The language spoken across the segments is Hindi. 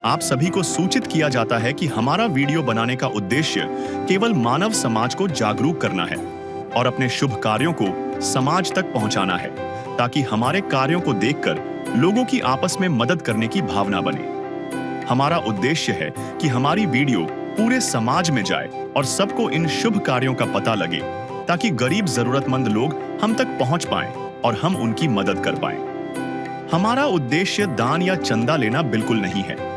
आप सभी को सूचित किया जाता है कि हमारा वीडियो बनाने का उद्देश्य केवल मानव समाज को जागरूक करना है और अपने शुभ कार्यों को समाज तक पहुंचाना है, ताकि हमारे कार्यों को देखकर लोगों की आपस में मदद करने की भावना बने। हमारा उद्देश्य है कि हमारी वीडियो पूरे समाज में जाए और सबको इन शुभ कार्यों का पता लगे, ताकि गरीब जरूरतमंद लोग हम तक पहुंच पाएं और हम उनकी मदद कर पाएं। हमारा उद्देश्य दान या चंदा लेना बिल्कुल नहीं है।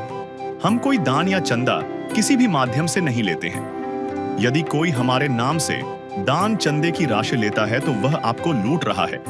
हम कोई दान या चंदा किसी भी माध्यम से नहीं लेते हैं। यदि कोई हमारे नाम से दान चंदे की राशि लेता है तो वह आपको लूट रहा है।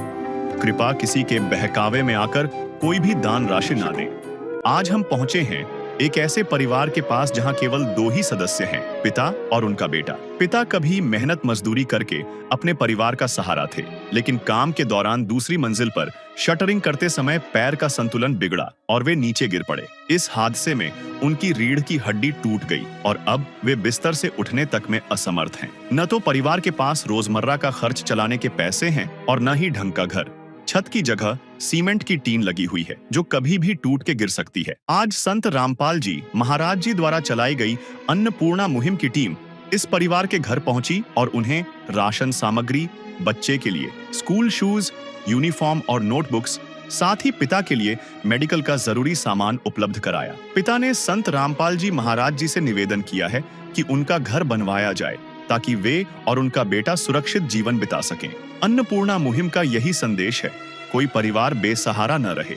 कृपया किसी के बहकावे में आकर कोई भी दान राशि ना दें। आज हम पहुंचे हैं एक ऐसे परिवार के पास जहां केवल 2 ही सदस्य हैं, पिता और उनका बेटा। पिता कभी मेहनत मजदूरी करके अपने परिवार का सहारा थे, लेकिन काम के दौरान दूसरी मंजिल पर शटरिंग करते समय पैर का संतुलन बिगड़ा और वे नीचे गिर पड़े। इस हादसे में उनकी रीढ़ की हड्डी टूट गई और अब वे बिस्तर से उठने तक में असमर्थ हैं। न तो परिवार के पास रोजमर्रा का खर्च चलाने के पैसे हैं और न ही ढंग का घर। छत की जगह सीमेंट की टीन लगी हुई है, जो कभी भी टूट के गिर सकती है। आज संत रामपाल जी महाराज जी द्वारा चलाई गई अन्नपूर्णा मुहिम की टीम इस परिवार के घर पहुंची और उन्हें राशन सामग्री, बच्चे के लिए स्कूल शूज, यूनिफॉर्म और नोटबुक्स, साथ ही पिता के लिए मेडिकल का जरूरी सामान उपलब्ध कराया। पिता ने संत रामपाल जी महाराज जी से निवेदन किया है कि उनका घर बनवाया जाए, ताकि वे और उनका बेटा सुरक्षित जीवन बिता सकें। अन्नपूर्णा मुहिम का यही संदेश है, कोई परिवार बेसहारा न रहे।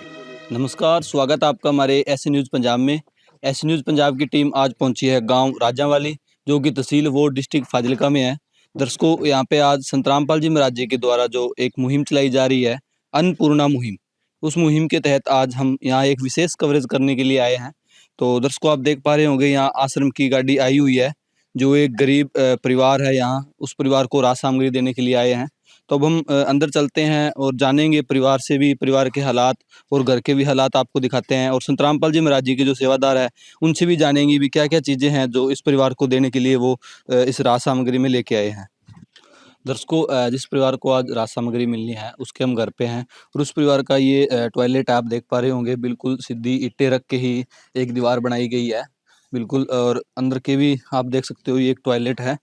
नमस्कार, स्वागत है आपका हमारे ऐसे न्यूज़ पंजाब में। ऐसे न्यूज़ पंजाब की टीम आज पहुंची है गांव राजावाली, जो कि तहसील वो डिस्ट्रिक्ट फाजिलका में है। दर्शकों, यहां पे आज संत रामपाल जी महाराज जी के द्वारा जो एक मुहिम चलाई जा रही है, अन्नपूर्णा मुहिम, उस मुहिम के तहत आज हम यहाँ एक विशेष कवरेज करने के लिए आए हैं। तो दर्शकों, आप देख पा रहे होंगे यहाँ आश्रम की गाड़ी आई हुई है, जो एक गरीब परिवार है यहाँ, उस परिवार को राशन सामग्री देने के लिए आए हैं। तो अब हम अंदर चलते हैं और जानेंगे परिवार से भी, परिवार के हालात और घर के भी हालात आपको दिखाते हैं, और संत रामपाल जी महाराज जी के जो सेवादार है उनसे भी जानेंगे भी क्या क्या चीज़ें हैं जो इस परिवार को देने के लिए वो इस राशन सामग्री में लेके आए हैं। दर्शकों, जिस परिवार को आज राशन सामग्री मिलनी है उसके हम घर पे हैं, और उस परिवार का ये टॉयलेट आप देख पा रहे होंगे, बिल्कुल सीधी ईंटें रख के ही एक दीवार बनाई गई है बिल्कुल, और अंदर के भी आप देख सकते हो ये एक टॉयलेट है।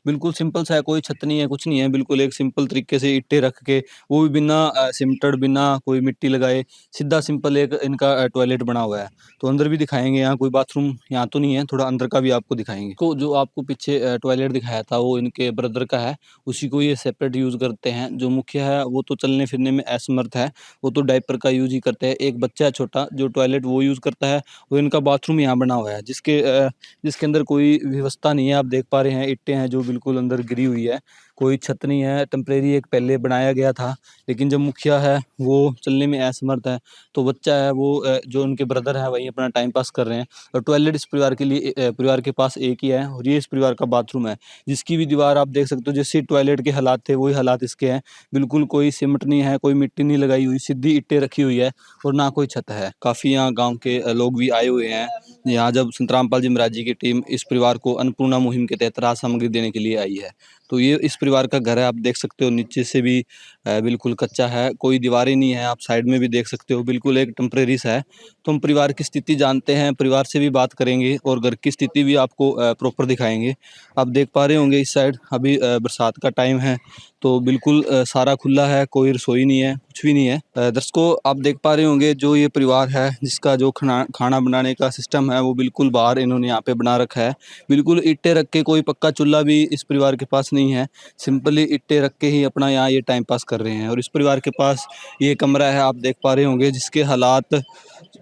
बिल्कुल सिंपल सा है, कोई छत नहीं है, कुछ नहीं है, बिल्कुल एक सिंपल तरीके से ईंटें रख के, वो भी बिना सिमटड़, बिना कोई मिट्टी लगाए, सीधा सिंपल एक इनका टॉयलेट बना हुआ है। तो अंदर भी दिखाएँगे, यहाँ कोई बाथरूम यहाँ तो नहीं है, थोड़ा अंदर का भी आपको दिखाएँगे। तो जो आपको पीछे टॉयलेट दिखाया था वो इनके ब्रदर का है, उसी को ये सेपरेट यूज़ करते हैं। जो मुखिया है वो तो चलने-फिरने में असमर्थ है, वो तो डायपर का यूज़ ही करते हैं। एक बच्चा है छोटा जो टॉयलेट वो यूज़ करता है, और इनका बाथरूम यहाँ बना हुआ है, जिसके अंदर कोई व्यवस्था नहीं है। आप देख पा रहे हैं ईंटें हैं जो बिल्कुल अंदर गिरी हुई है, कोई छत नहीं है। टेम्परेरी एक पहले बनाया गया था, लेकिन जो मुखिया है वो चलने में असमर्थ है, तो बच्चा है वो जो उनके ब्रदर है वही अपना टाइम पास कर रहे हैं। और टॉयलेट इस परिवार के लिए परिवार के पास एक ही है, और ये इस परिवार का बाथरूम है, जिसकी भी दीवार आप देख सकते हो जैसे टॉयलेट के हालात थे वही हालात इसके हैं। बिल्कुल कोई सीमेंट नहीं है, कोई मिट्टी नहीं लगाई हुई, सीधी ईंटें रखी हुई है, और ना कोई छत है। काफ़ी यहाँ गाँव के लोग भी आए हुए हैं यहाँ, जब संत रामपाल जी महाराज जी की टीम इस परिवार को अन्नपूर्णा मुहिम के तहत राशन सामग्री देने के लिए आई है। तो ये इस परिवार का घर है, आप देख सकते हो नीचे से भी बिल्कुल कच्चा है, कोई दीवारें नहीं है, आप साइड में भी देख सकते हो, बिल्कुल एक टेम्परेरी सा है। तो हम परिवार की स्थिति जानते हैं, परिवार से भी बात करेंगे और घर की स्थिति भी आपको प्रॉपर दिखाएंगे। आप देख पा रहे होंगे इस साइड अभी बरसात का टाइम है, तो बिल्कुल सारा खुला है, कोई रसोई नहीं है, कुछ भी नहीं है। दर्शकों, आप देख पा रहे होंगे जो ये परिवार है जिसका जो खाना बनाने का सिस्टम है वो बिल्कुल बाहर इन्होंने यहाँ पे बना रखा है। बिल्कुल ईंटें रख के, कोई पक्का चूल्हा भी इस परिवार के पास नहीं है, सिंपली ईंटें रख के ही अपना यहाँ ये टाइम पास कर रहे हैं। और इस परिवार के पास ये कमरा है, आप देख पा रहे होंगे, जिसके हालात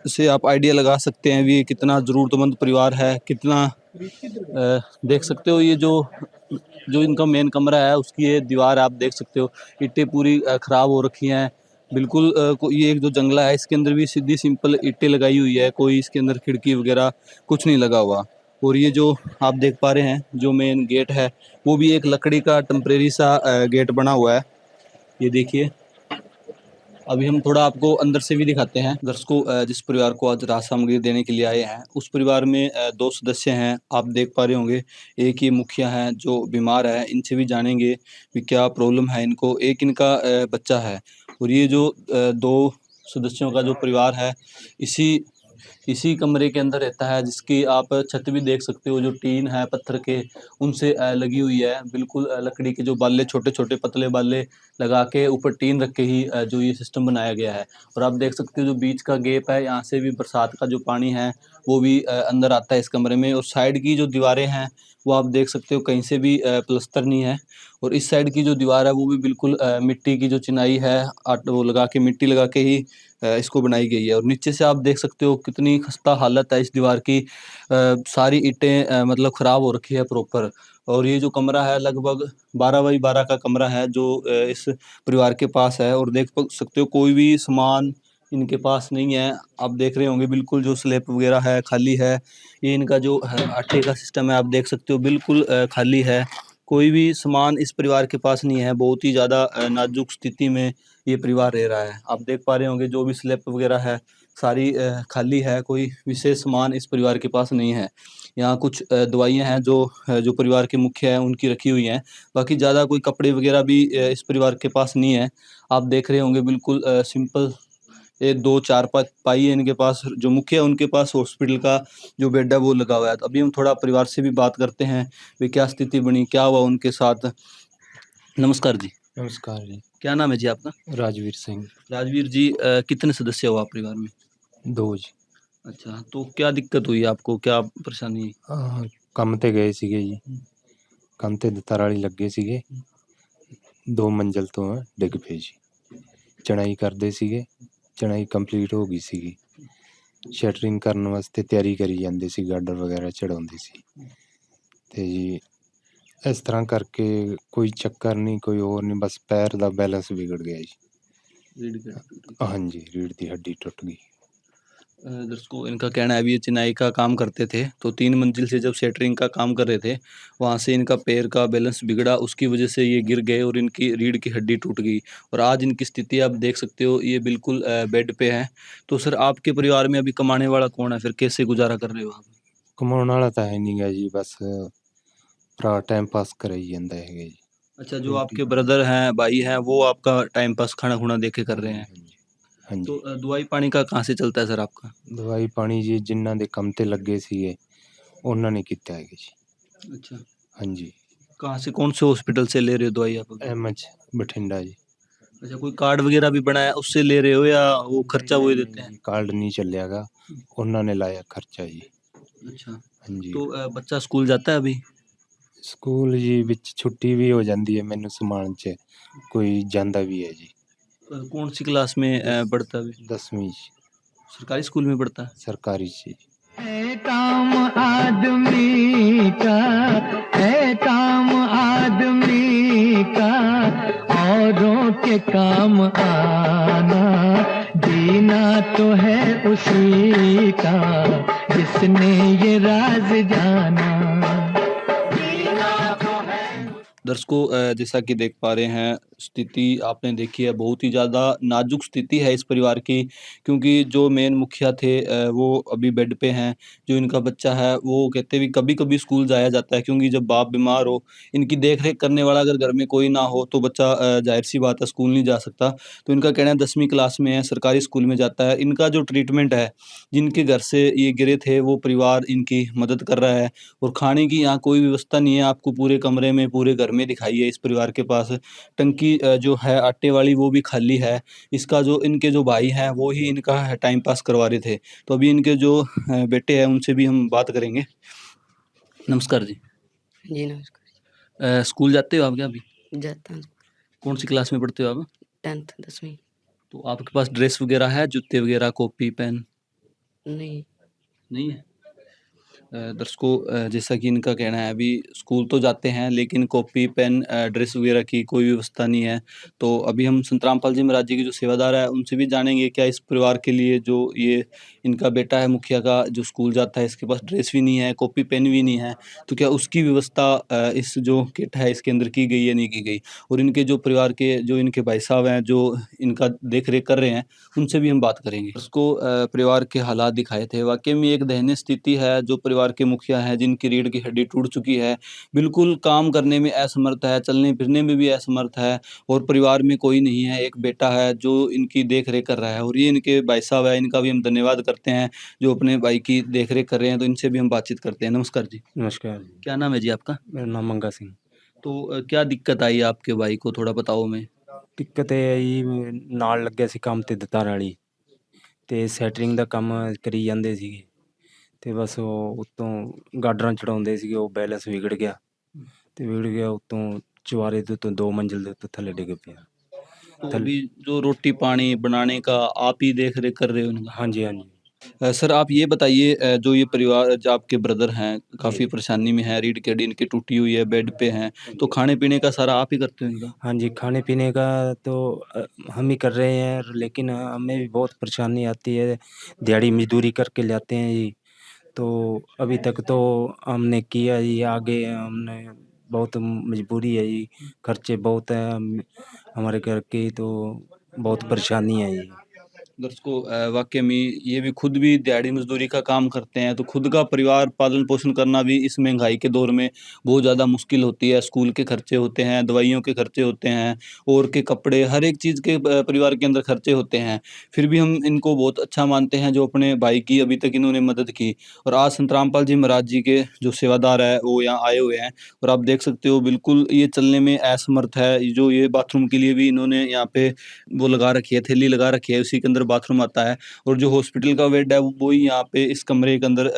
से आप आइडिया लगा सकते हैं भी ये कितना ज़रूरतमंद परिवार है, कितना देख सकते हो। ये जो जो इनका मेन कमरा है उसकी ये दीवार आप देख सकते हो, ईंटें पूरी ख़राब हो रखी हैं। बिल्कुल ये एक जो जंगला है इसके अंदर भी सीधी सिंपल ईंटें लगाई हुई है, कोई इसके अंदर खिड़की वगैरह कुछ नहीं लगा हुआ। और ये जो आप देख पा रहे हैं जो मेन गेट है वो भी एक लकड़ी का टेम्परेरी सा गेट बना हुआ है, ये देखिए। अभी हम थोड़ा आपको अंदर से भी दिखाते हैं। दर्शकों, जिस परिवार को आज राशन सामग्री देने के लिए आए हैं उस परिवार में 2 सदस्य हैं, आप देख पा रहे होंगे। एक ये मुखिया हैं जो बीमार है, इनसे भी जानेंगे कि क्या प्रॉब्लम है इनको। एक इनका बच्चा है, और ये जो 2 सदस्यों का जो परिवार है, इसी इसी कमरे के अंदर रहता है, जिसकी आप छत भी देख सकते हो, जो टीन है पत्थर के उनसे लगी हुई है। बिल्कुल लकड़ी के जो बाले छोटे-छोटे पतले बाले लगा के ऊपर टीन रख के ही जो ये सिस्टम बनाया गया है। और आप देख सकते हो जो बीच का गैप है, यहाँ से भी बरसात का जो पानी है वो भी अंदर आता है इस कमरे में। और साइड की जो दीवारें हैं वो आप देख सकते हो कहीं से भी प्लस्तर नहीं है। और इस साइड की जो दीवार है वो भी बिल्कुल मिट्टी की जो चिनाई है, वो लगा के मिट्टी लगा के ही इसको बनाई गई है। और नीचे से आप देख सकते हो कितनी खस्ता हालत है इस दीवार की। सारी ईंटें मतलब ख़राब हो रखी है प्रॉपर। और ये जो कमरा है लगभग 12 बाई 12 का कमरा है जो इस परिवार के पास है। और देख सकते हो कोई भी सामान इनके पास नहीं है। आप देख रहे होंगे बिल्कुल जो स्लैब वगैरह है खाली है। ये इनका जो है आटे का सिस्टम है, आप देख सकते हो बिल्कुल खाली है। कोई भी सामान इस परिवार के पास नहीं है। बहुत ही ज़्यादा नाज़ुक स्थिति में ये परिवार रह रहा है। आप देख पा रहे होंगे जो भी स्लैब वगैरह है सारी खाली है। कोई विशेष सामान इस परिवार के पास नहीं है। यहाँ कुछ दवाइयाँ हैं जो परिवार के मुखिया हैं उनकी रखी हुई हैं। बाकी ज़्यादा कोई कपड़े वगैरह भी इस परिवार के पास नहीं है। आप देख रहे होंगे बिल्कुल सिंपल ये 2 4 पाई है इनके पास। जो मुखिया है उनके पास हॉस्पिटल का जो बेड है वो लगा हुआ है। तो अभी हम थोड़ा परिवार से भी बात करते हैं, वे क्या स्थिति बनी, क्या हुआ उनके साथ। नमस्कार जी। नमस्कार जी। क्या नाम है जी आपका? राजवीर सिंह। राजवीर जी, कितने सदस्य हो आप परिवार में? 2 जी। अच्छा, तो क्या दिक्कत हुई आपको? क्या परेशानी आई? ਕੰਮ ਤੇ ਗਏ ਸੀਗੇ ਜੀ। ਕੰਮ ਤੇ ਦਤਾਰਾਲੀ ਲੱਗੇ ਸੀਗੇ। 2 ਮੰਜ਼ਿਲ ਤੋਂ ਡਿੱਗ ਪਏ ਜੀ। ਚਣਾਈ ਕਰਦੇ ਸੀਗੇ। ਚਣਾਈ ਕੰਪਲੀਟ ਹੋ ਗਈ ਸੀਗੀ। ਸ਼ਟਰਿੰਗ ਕਰਨ ਵਾਸਤੇ ਤਿਆਰੀ ਕਰੀ ਜਾਂਦੇ ਸੀ, ਗਾਡਰ ਵਗੈਰਾ ਚੜਾਉਂਦੇ ਸੀ। ਤੇ ਜੀ ਇਸ ਤਰ੍ਹਾਂ ਕਰਕੇ ਕੋਈ ਚੱਕਰ ਨਹੀਂ, ਕੋਈ ਹੋਰ ਨਹੀਂ, ਬਸ ਪੈਰ ਦਾ ਬੈਲੈਂਸ ਵਿਗੜ ਗਿਆ ਜੀ। रीढ़ की हड्डी टूटी। ਹਾਂਜੀ, ਰੀੜ੍ਹ ਦੀ ਹੱਡੀ ਟੁੱਟ गई। दर्शकों, इनका कहना है अभी ये चिनाई का काम करते थे, तो 3 मंजिल से जब सेंटरिंग का काम कर रहे थे, वहाँ से इनका पैर का बैलेंस बिगड़ा, उसकी वजह से ये गिर गए और इनकी रीढ़ की हड्डी टूट गई। और आज इनकी स्थिति आप देख सकते हो, ये बिल्कुल बेड पे हैं। तो सर, आपके परिवार में अभी कमाने वाला कौन है? फिर कैसे गुज़ारा कर रहे हो आप? ਕਮਾਉਣ ਵਾਲਾ ਤਾਂ ਹੈ ਨੀਗਾ ਜੀ, ਬਸ ਭਰਾ ਟਾਈਮ ਪਾਸ ਕਰਾਈ ਜਾਂਦਾ ਹੈਗਾ ਜੀ। अच्छा, जो आपके ब्रदर हैं, भाई हैं, वो आपका टाइम पास खाना-खुना दे के कर रहे हैं। ਹਾਂਜੀ, ਹਾਂਜੀ। तो दवाई पानी का कहाँ से चलता है सर आपका? ਦਵਾਈ ਪਾਣੀ ਜੀ ਜਿਨ੍ਹਾਂ ਦੇ ਕੰਮ ਤੇ ਲੱਗੇ ਸੀਗੇ ਉਹਨਾਂ ਨੇ ਕੀਤਾ ਹੈਗਾ ਜੀ। अच्छा, ਹਾਂਜੀ। कहाँ से, कौन से हॉस्पिटल से ले रहे हो दवाई आप अभी? एमएच बठिंडा जी। अच्छा, कोई कार्ड वगैरह भी बनाया उससे ले रहे हो या वो खर्चा वो ही देते हैं? कार्ड नहीं ਚੱਲਿਆਗਾ, ਉਹਨਾਂ ਨੇ ਲਾਇਆ ਖਰਚਾ ਜੀ। अच्छा, ਹਾਂਜੀ। तो बच्चा स्कूल जाता है अभी? ਸਕੂਲ ਜੀ ਵਿੱਚ ਛੁੱਟੀ ਵੀ ਹੋ ਜਾਂਦੀ ਹੈ, ਮੈਨੂੰ ਸਮਾਨ 'ਚ ਕੋਈ ਜਾਂਦਾ ਵੀ ਹੈ ਜੀ। कौन सी क्लास में पढ़ता है अभी? 10वीं 'ਚ सरकारी स्कूल में पढ़ता है? ਸਰਕਾਰੀ 'ਚ ਜੀ। है काम आदमी का, है काम आदमी का, औरों के काम आना, जीना तो है उसी का जिसने ये राज जाना। दर्शकों, जैसा कि देख पा रहे हैं, स्थिति आपने देखी है, बहुत ही ज़्यादा नाजुक स्थिति है इस परिवार की। क्योंकि जो मेन मुखिया थे वो अभी बेड पे हैं। जो इनका बच्चा है वो कहते भी कभी-कभी स्कूल जाया जाता है, क्योंकि जब बाप बीमार हो, इनकी देख-रेख करने वाला अगर घर में कोई ना हो तो बच्चा ज़ाहिर-सी बात है स्कूल नहीं जा सकता। तो इनका कहना है 10वीं क्लास में है, सरकारी स्कूल में जाता है। इनका जो ट्रीटमेंट है, जिनके घर से ये गिरे थे वो परिवार इनकी मदद कर रहा है। और खाने की यहाँ कोई व्यवस्था नहीं है। आपको पूरे कमरे में, पूरे घर में दिखाई है इस परिवार के पास टंकी जो है आटे वाली वो भी खाली है। इसका जो इनके जो भाई हैं वो ही इनका टाइम पास करवा रहे थे। तो अभी इनके जो बेटे हैं उनसे भी हम बात करेंगे। नमस्कार जी। जी नमस्कार। स्कूल जाते हो आप क्या अभी? जाता हूँ। कौन सी क्लास में पढ़ते हो आप? 10th 10वीं। तो आपके पास ड्रेस वगैरह है, जूते वगैरह, कॉपी, पेन? नहीं। नहीं है। दर्शकों, जैसा कि इनका कहना है अभी स्कूल तो जाते हैं लेकिन कॉपी, पेन, ड्रेस वगैरह की कोई व्यवस्था नहीं है। तो अभी हम संतरामपाल जी महाराज जी के जो सेवादार है उनसे भी जानेंगे क्या इस परिवार के लिए जो ये इनका बेटा है मुखिया का जो स्कूल जाता है, इसके पास ड्रेस भी नहीं है, कॉपी, पेन भी नहीं है, तो क्या उसकी व्यवस्था इस जो किट है इसके अंदर की गई या नहीं की गई। और इनके जो परिवार के जो इनके भाई साहब हैं जो इनका देख रेख कर रहे हैं उनसे भी हम बात करेंगे। उसको परिवार के हालात दिखाए थे, वाकई में एक दयनीय स्थिति है जो परिवार परिवार के मुखिया हैं जिनकी रीढ़ की हड्डी टूट चुकी है, बिल्कुल काम करने में असमर्थ है, चलने फिरने में भी असमर्थ है और परिवार में कोई नहीं है, एक बेटा है जो इनकी देख-रेख कर रहा है और ये इनके भाई साहब हैं, इनका भी हम धन्यवाद करते हैं जो अपने भाई की देख-रेख कर रहे हैं, तो इनसे भी हम बातचीत करते हैं। नमस्कार जी, नमस्कार जी, क्या नाम है जी आपका? मेरा नाम मंगा सिंह। तो क्या दिक्कत आई आपके भाई को, थोड़ा बताओ हमें? ਦਿੱਕਤ ਇਹ ਹੈ ਜੀ ਨਾਲ ਲੱਗਿਆ ਸੀ ਕੰਮ ਤੇ ਦਤਾਰ ਵਾਲੀ ਤੇ ਸੈਟਰਿੰਗ ਦਾ ਕੰਮ ਕਰੀ ਜਾਂਦੇ ਸੀਗੇ ਤੇ ਬਸ ਉਹ ਉੱਤੋਂ ਗਾਡਰਾਂ ਚੜਾਉਂਦੇ ਸੀਗੇ, ਉਹ ਬੈਲੈਂਸ ਵਿਗੜ ਗਿਆ ਤੇ ਵਿਗੜ ਗਿਆ ਉੱਤੋਂ ਚੁਬਾਰੇ ਦੇ ਉੱਤੋਂ 2 ਮੰਜ਼ਿਲ ਦੇ ਉੱਤੇ ਥੱਲੇ ਡਿੱਗ ਪਿਆ। तो थल- अभी जो रोटी पानी बनाने का आप ही देख रेख कर रहे हो इनका? ਹਾਂਜੀ ਹਾਂਜੀ सर आप ये बताइए, जो ये परिवार, जो आपके ब्रदर हैं काफ़ी परेशानी में है, रीढ़ की हड्डी इनकी टूटी हुई है, बेड पे हैं, तो खाने पीने का सारा आप ही करते हो इनका? हाँ जी, खाने पीने का तो हम ही कर रहे हैं, लेकिन हमें भी बहुत परेशानी आती है, दिहाड़ी मजदूरी करके लाते हैं जी। तो अभी तक तो हमने किया जी, आगे हमने बहुत मजबूरी है जी, खर्चे बहुत हैं हमारे घर के, तो बहुत परेशानी है जी। दर्शकों, वाकई में ये भी खुद भी दिहाड़ी मजदूरी का काम करते हैं, तो खुद का परिवार पालन पोषण करना भी इस महंगाई के दौर में बहुत ज़्यादा मुश्किल होती है। स्कूल के खर्चे होते हैं, दवाइयों के खर्चे होते हैं और के कपड़े, हर एक चीज़ के परिवार के अंदर खर्चे होते हैं। फिर भी हम इनको बहुत अच्छा मानते हैं जो अपने भाई की अभी तक इन्होंने मदद की। और आज संत रामपाल जी महाराज जी के जो सेवादार है वो यहाँ आए हुए हैं और आप देख सकते हो बिल्कुल ये चलने में असमर्थ है। जो ये बाथरूम के लिए भी इन्होंने यहाँ पे वो लगा रखी है, थैली लगा रखी है, उसी के अंदर बाथरूम आता है और जो हॉस्पिटल का बेड है वो ही यहाँ पे इस कमरे के अंदर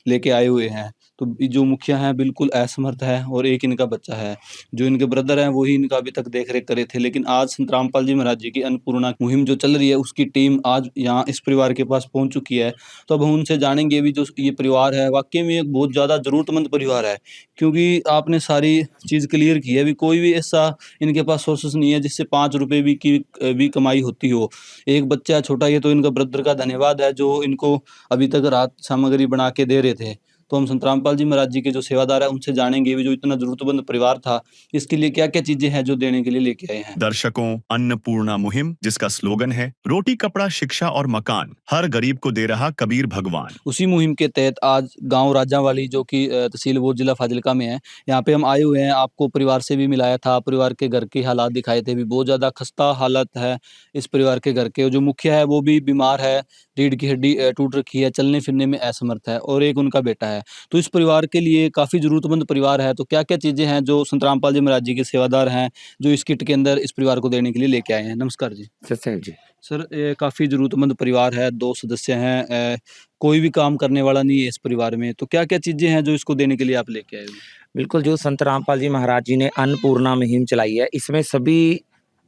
लेके आए हुए हैं। तो ये जो मुखिया हैं बिल्कुल असमर्थ है और एक इनका बच्चा है, जो इनके ब्रदर हैं वही इनका अभी तक देख रेख करे थे। लेकिन आज संत रामपाल जी महाराज जी की अन्नपूर्णा मुहिम जो चल रही है उसकी टीम आज यहाँ इस परिवार के पास पहुँच चुकी है। तो अब हम उनसे जानेंगे भी जो ये परिवार है वाकई में एक बहुत ज़्यादा ज़रूरतमंद परिवार है, क्योंकि आपने सारी चीज़ क्लियर की है। अभी कोई भी ऐसा इनके पास सोर्सेस नहीं है जिससे 5 रुपए भी कमाई होती हो। एक बच्चा है छोटा, ये तो इनका ब्रदर का धन्यवाद है जो इनको अभी तक राहत सामग्री बना के दे रहे थे। तो हम संत रामपाल जी महाराज जी के जो सेवादार है उनसे जानेंगे भी जो इतना जरूरतमंद परिवार था इसके लिए क्या क्या चीजें हैं जो देने के लिए लेके आए हैं। दर्शकों, अन्नपूर्णा मुहिम जिसका स्लोगन है रोटी कपड़ा शिक्षा और मकान, हर गरीब को दे रहा कबीर भगवान। उसी मुहिम के तहत आज गांव राजावाली जो कि तहसील वो जिला फाजिलका में है, यहाँ पे हम आए हुए हैं। आपको परिवार से भी मिलाया था, परिवार के घर के हालात दिखाए थे, भी बहुत ज़्यादा खस्ता हालत है इस परिवार के घर के। जो मुखिया है वो भी बीमार है, रीढ़ की हड्डी टूट रखी है, चलने फिरने में असमर्थ है और एक उनका बेटा है। तो इस परिवार के लिए काफ़ी ज़रूरतमंद परिवार है। तो क्या क्या चीज़ें हैं जो संत रामपाल जी महाराज जी के सेवादार हैं जो इस किट के अंदर इस परिवार को देने के लिए लेके आए हैं। नमस्कार जी। सर जी, सर, काफ़ी ज़रूरतमंद परिवार है, 2 सदस्य हैं, कोई भी काम करने वाला नहीं है इस परिवार में। तो क्या क्या चीज़ें हैं जो इसको देने के लिए आप लेके आए हो? बिल्कुल जो संत रामपाल जी महाराज जी ने अन्नपूर्णा मुहिम चलाई है, इसमें सभी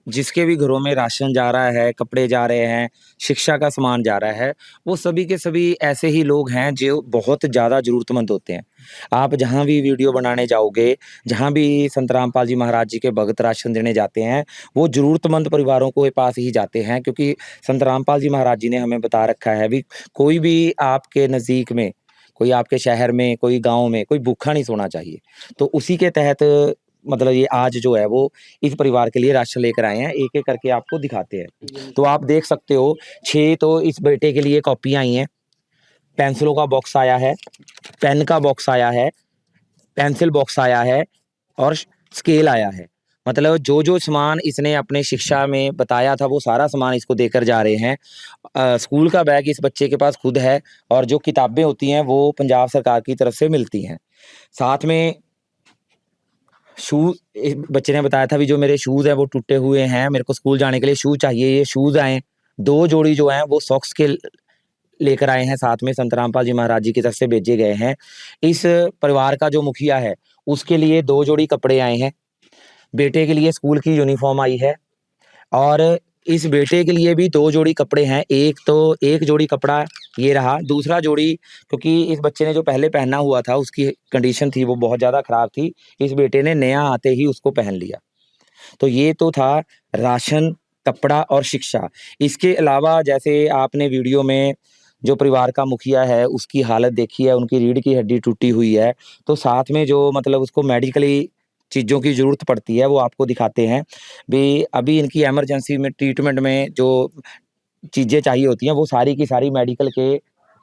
जिसके भी घरों में राशन जा रहा है, कपड़े जा रहे हैं, शिक्षा का सामान जा रहा है, वो सभी के सभी ऐसे ही लोग हैं जो बहुत ज़्यादा ज़रूरतमंद होते हैं। आप जहाँ भी वीडियो बनाने जाओगे, जहाँ भी संत रामपाल जी महाराज जी के भगत राशन देने जाते हैं, वो ज़रूरतमंद परिवारों के पास ही जाते हैं, क्योंकि संत रामपाल जी महाराज जी ने हमें बता रखा है भी कोई भी आपके नज़दीक में, कोई आपके शहर में, कोई गाँव में कोई भूखा नहीं सोना चाहिए। तो उसी के तहत मतलब ये आज जो है वो इस परिवार के लिए राशन लेकर आए हैं। एक-एक करके आपको दिखाते हैं। तो आप देख सकते हो 6 तो इस बेटे के लिए कॉपियाँ आई हैं, पेंसिलों का बॉक्स आया है, पेन का बॉक्स आया है, पेंसिल बॉक्स आया है और स्केल आया है। मतलब जो सामान इसने अपने शिक्षा में बताया था वो सारा सामान इसको देकर जा रहे हैं। स्कूल का बैग इस बच्चे के पास खुद है और जो किताबें होती हैं वो पंजाब सरकार की तरफ से मिलती हैं। साथ में शूज़, बच्चे ने बताया था भी जो मेरे शूज़ हैं वो टूटे हुए हैं, मेरे को स्कूल जाने के लिए शूज़ चाहिए, ये शूज़ आए। 2 जोड़ी जो हैं वो सॉक्स के लेकर आए हैं, साथ में संत रामपाल जी महाराज जी की तरफ से भेजे गए हैं। इस परिवार का जो मुखिया है उसके लिए 2 जोड़ी कपड़े आए हैं, बेटे के लिए स्कूल की यूनिफॉर्म आई है और इस बेटे के लिए भी 2 जोड़ी कपड़े हैं। एक जोड़ी कपड़ा ये रहा, दूसरा जोड़ी क्योंकि इस बच्चे ने जो पहले पहना हुआ था उसकी कंडीशन थी वो बहुत ज़्यादा ख़राब थी, इस बेटे ने नया आते ही उसको पहन लिया। तो ये तो था राशन, कपड़ा और शिक्षा। इसके अलावा जैसे आपने वीडियो में जो परिवार का मुखिया है उसकी हालत देखी है, उनकी रीढ़ की हड्डी टूटी हुई है, तो साथ में जो मतलब उसको मेडिकली चीज़ों की ज़रूरत पड़ती है वो आपको दिखाते हैं। भी अभी इनकी इमरजेंसी में ट्रीटमेंट में जो चीज़ें चाहिए होती हैं वो सारी की सारी मेडिकल के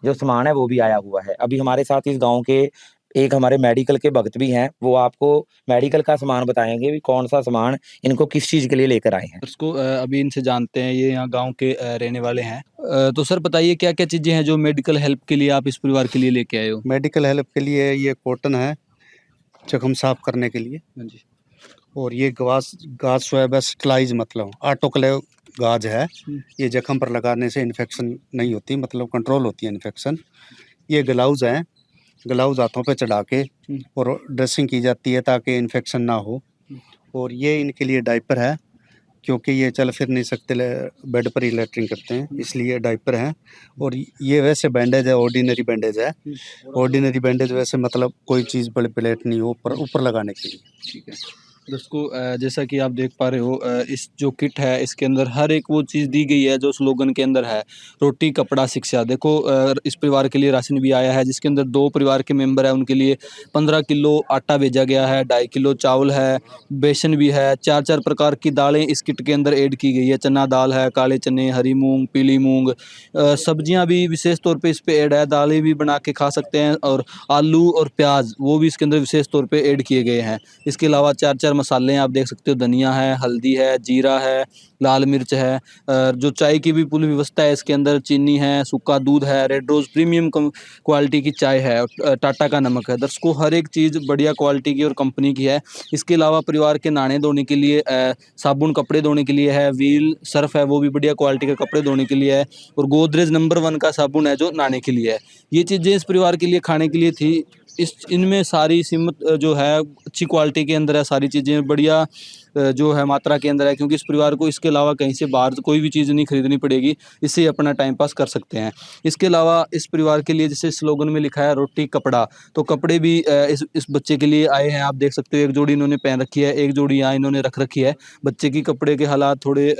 जो सामान है वो भी आया हुआ है। अभी हमारे साथ इस गांव के एक हमारे मेडिकल के भक्त भी हैं, वो आपको मेडिकल का सामान बताएंगे भी कौन सा सामान इनको किस चीज़ के लिए लेकर आए हैं। इसको अभी इनसे जानते हैं, ये यहाँ गांव के रहने वाले हैं। तो सर बताइए क्या क्या चीज़ें हैं जो मेडिकल हेल्प के लिए आप इस परिवार के लिए लेके आए हो? मेडिकल हेल्प के लिए ये कॉटन है जख्म साफ करने के लिए, हाँ जी। और ये गाज स्वैब है स्टलाइज, मतलब ऑटोक्लेव गाज है। ये जख्म पर लगाने से इन्फेक्शन नहीं होती, मतलब कंट्रोल होती है इन्फेक्शन। ये ग्लव्स हैं, ग्लव्स हाथों पे चढ़ा के और ड्रेसिंग की जाती है ताकि इन्फेक्शन ना हो। और ये इनके लिए डाइपर है, क्योंकि ये चल फिर नहीं सकते, बेड पर ही लेटरिंग करते हैं, इसलिए डाइपर है। और ये वैसे बैंडेज है, ऑर्डिनरी बैंडेज है। ऑर्डिनरी बैंडेज वैसे मतलब कोई चीज़ बड़े प्लेट नहीं हो, ऊपर लगाने के लिए। ठीक है। दोस्तों जैसा कि आप देख पा रहे हो, इस जो किट है इसके अंदर हर एक वो चीज़ दी गई है जो स्लोगन के अंदर है, रोटी कपड़ा शिक्षा। देखो इस परिवार के लिए राशन भी आया है जिसके अंदर 2 परिवार के मेंबर है, उनके लिए 15 किलो आटा भेजा गया है, 2.5 किलो चावल है, बेसन भी है, 4-4 प्रकार की दालें इस किट के अंदर ऐड की गई है। चना दाल है, काले चने, हरी मूंग, पीली मूंग, सब्जियां भी विशेष तौर पे इस पे ऐड है, दालें भी बना के खा सकते हैं, और आलू और प्याज वो भी इसके अंदर विशेष तौर पे ऐड किए गए हैं। इसके अलावा 4-4 मसाले हैं, आप देख सकते हो, धनिया है, हल्दी है, जीरा है, लाल मिर्च है, जो चाय की भी पूरी व्यवस्था है इसके अंदर, चीनी है, सूखा दूध है, रेड रोज़ प्रीमियम क्वालिटी की चाय है, और टाटा का नमक है। दर्शकों हर एक चीज़ बढ़िया क्वालिटी की और कंपनी की है। इसके अलावा परिवार के नहाने धोने के लिए साबुन कपड़े धोने के लिए है, व्हील सर्फ है वो भी बढ़िया क्वालिटी के कपड़े धोने के लिए है, और गोदरेज नंबर 1 का साबुन है जो नहाने के लिए है। ये चीज़ें इस परिवार के लिए खाने के लिए थी। इनमें सारी सीमित जो है अच्छी क्वालिटी के अंदर है, सारी चीज़ें बढ़िया जो है मात्रा के अंदर है, क्योंकि इस परिवार को इसके अलावा कहीं से बाहर कोई भी चीज़ नहीं खरीदनी पड़ेगी, इससे अपना टाइम पास कर सकते हैं। इसके अलावा इस परिवार के लिए जैसे स्लोगन में लिखा है रोटी कपड़ा, तो कपड़े भी इस बच्चे के लिए आए हैं। आप देख सकते हो एक जोड़ी इन्होंने पहन रखी है, एक जोड़ी यहाँ इन्होंने रख रखी है। बच्चे की कपड़े के हालात थोड़े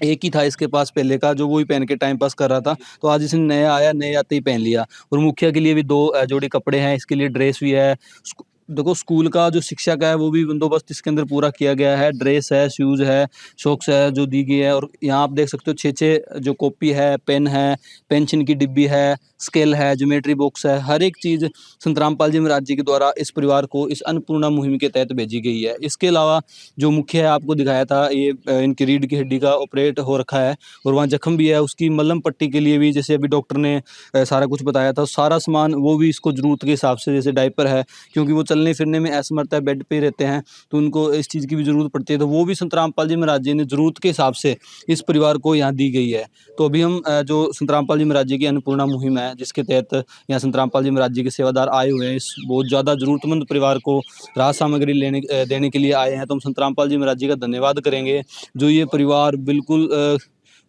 एक ही था इसके पास पहले का, जो वो ही पहन के टाइम पास कर रहा था, तो आज इसने नया आया, नए आते ही पहन लिया। और मुखिया के लिए भी 2 जोड़ी कपड़े हैं, इसके लिए ड्रेस भी है। देखो स्कूल का जो शिक्षा का है वो भी बंदोबस्त इसके अंदर पूरा किया गया है, ड्रेस है, शूज़ है, सॉक्स है जो दी गई है। और यहाँ आप देख सकते हो 6-6 जो कॉपी है, पेन है, पेंसिल की डिब्बी है, स्केल है, ज्योमेट्री बॉक्स है, हर एक चीज़ संत रामपाल जी महाराज जी के द्वारा इस परिवार को इस अन्नपूर्णा मुहिम के तहत भेजी गई है। इसके अलावा जो मुख्य है आपको दिखाया था, ये इनकी रीढ़ की हड्डी का ऑपरेट हो रखा है, और वहाँ जख्म भी है, उसकी मलहम पट्टी के लिए भी जैसे अभी डॉक्टर ने सारा कुछ बताया था, सारा सामान वो भी इसको ज़रूरत के हिसाब से, जैसे डायपर है क्योंकि वो चलने फिरने में असमर्थ है, बेड पे ही रहते हैं, तो उनको इस चीज़ की भी ज़रूरत पड़ती है, तो वो भी संत रामपाल जी महाराज जी ने ज़रूरत के हिसाब से इस परिवार को यहाँ दी गई है। तो अभी हम जो संत रामपाल जी महाराज जी की अन्नपूर्णा मुहिम है जिसके तहत यहाँ संत रामपाल जी महाराज जी के सेवादार आए हुए हैं, इस बहुत ज़्यादा ज़रूरतमंद परिवार को राहत सामग्री देने के लिए आए हैं, तो हम संत रामपाल जी महाराज जी का धन्यवाद करेंगे। जो ये परिवार बिल्कुल